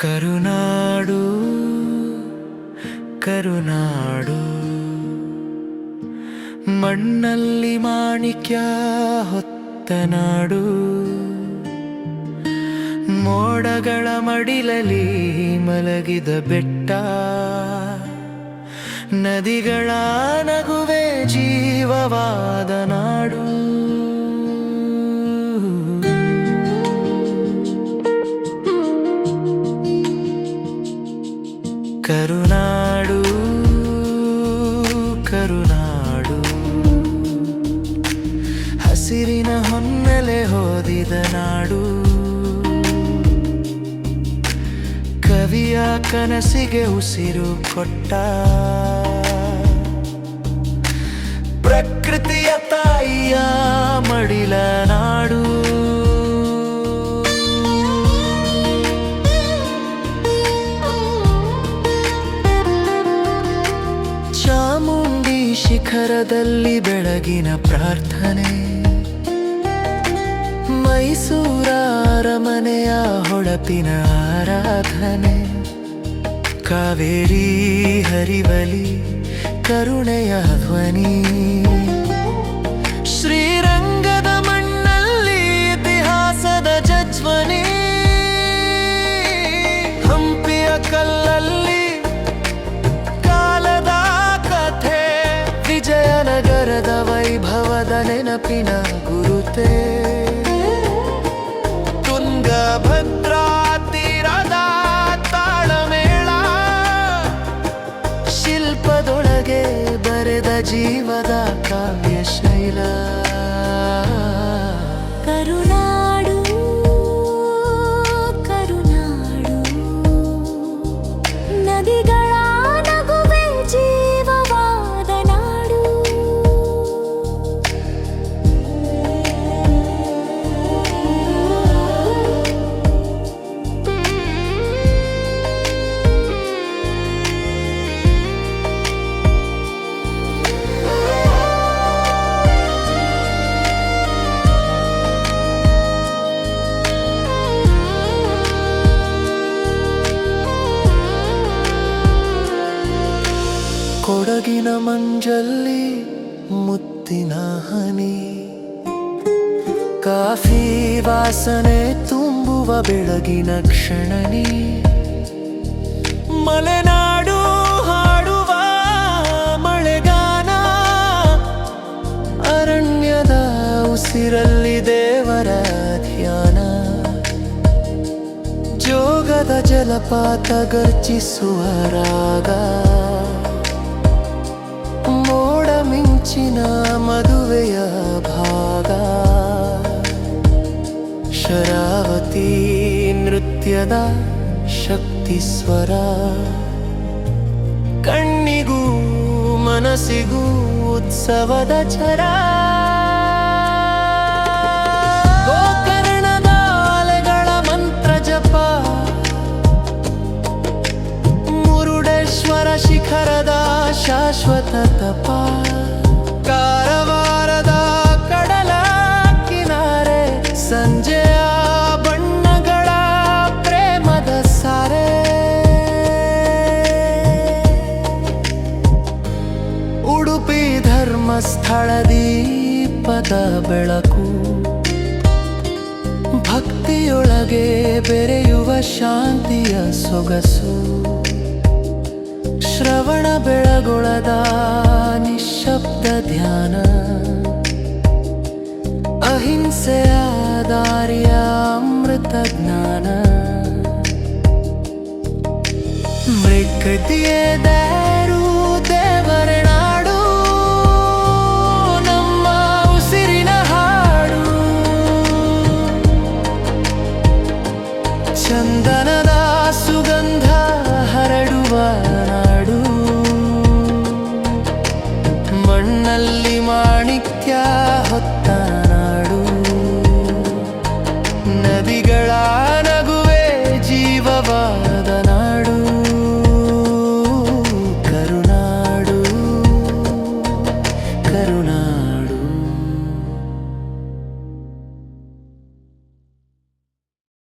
ಕರುನಾಡು ಕರುನಾಡು ಮಣ್ಣಲ್ಲಿ ಮಾಣಿಕ್ಯ ಹೊತ್ತ ನಾಡು. ಮೋಡಗಳ ಮಡಿಲಲ್ಲಿ ಮಲಗಿದ ಬೆಟ್ಟ, ನದಿಗಳ ನಗುವೆ ಜೀವವಾದ ನಾಡು. ಕರುನಾಡು ಕರುನಾಡು ಹಸಿರಿನ ಹೊನ್ನೆಲೆ ಹೋದಿದ ನಾಡು. ಕವಿಯ ಕನಸಿಗೆ ಉಸಿರು ಕೊಟ್ಟ ಪ್ರಕೃತಿಯ ತಾಯಿಯ ಮಡಿಲ ನಾಡು. ಚಾಮುಂಡಿ ಶಿಖರದಲ್ಲಿ ಬೆಳಗಿನ ಪ್ರಾರ್ಥನೆ, ಮೈಸೂರ ಅರಮನೆಯ ಹೊಳಪಿನ ಆರಾಧನೆ. ಕಾವೇರಿ ಹರಿವಲಿ ಕರುಣೆಯ ಧ್ವನಿ, ಶ್ರೀರಂಗದ ಮಣ್ಣಲ್ಲಿ ಇತಿಹಾಸದ ಜಜ್ವನಿ. ಹಂಪಿಯ ಕಲ್ಲಲ್ಲಿ ಕಾಲದ ಕಥೆ, ವಿಜಯನಗರದ ವೈಭವದ ನೆನಪಿನ ಗುರುತೆ. ತುಂಗಭದ್ರಾ ತೀರದ ತಾಳಮೇಳ, ಶಿಲ್ಪದೊಳಗೆ ಬರೆದ ಜೀವದ ಕಾವ್ಯಶೈಲ. ಕರುನಾಡು ಕರುನಾಡು ನದಿಗಳ ನಗುವೆ ಜೀವವಾದ ನಾಡು. ಕೊಡಗಿನ ಮಂಜಲ್ಲಿ ಮುತ್ತಿನ ಹನಿ, ಕಾಫಿ ವಾಸನೆ ತುಂಬುವ ಬೆಳಗಿನ ಕ್ಷಣನಿ. ಮಲೆನಾಡು ಹಾಡುವ ಮಳೆಗಾನ, ಅರಣ್ಯದ ಉಸಿರಲ್ಲಿ ದೇವರ ಧ್ಯಾನ. ಜೋಗದ ಜಲಪಾತ ಗರ್ಜಿಸುವ ರಾಗ, ಮೋಡ ಮಿಂಚಿನ ಮದುವೆಯ ಭಾಗ. ಶರಾವತಿ ನೃತ್ಯದ ಶಕ್ತಿ ಸ್ವರ, ಕಣ್ಣಿಗೂ ಮನಸ್ಸಿಗೂ ಉತ್ಸವದ ಛರ. ಗೋಕರ್ಣದ ಅಲೆಗಳ ಮಂತ್ರ ಜಪ, ಮುರುಡೇಶ್ವರ ಶಿಖರದ ಶಾಶ್ವತ ತಪ. ಕಾರವಾರದ ಕಡಲ ಕಿನಾರೆ, ಸಂಜೆಯ ಬಣ್ಣಗಳ ಪ್ರೇಮದ ಸಾರೆ. ಉಡುಪಿ ಧರ್ಮಸ್ಥಳ ದೀಪದ ಬೆಳಕು, ಭಕ್ತಿಯೊಳಗೆ ಬೆರೆಯುವ ಶಾಂತಿಯ ಸೊಗಸು. ಶ್ರವಣ ಬೆಳಗೊಳದ ನಿಶ್ಶಬ್ದ ಧ್ಯಾನ, ಅಹಿಂಸೆಯ ದಾರಿಯ ಅಮೃತ ಜ್ಞಾನ. ಮೃಗತಿಯೇ ದಾರು ದೇವರ ನಾಡು, ನಮ್ಮ ಉಸಿರಿನ ಹಾಡು. ಚಂದನದ ಸುಗಂಧ ಹರಡುವ ನಾಡು, ಮಣ್ಣಲ್ಲಿ ಮಾಣಿಕ್ಯ ಹೊತ್ತ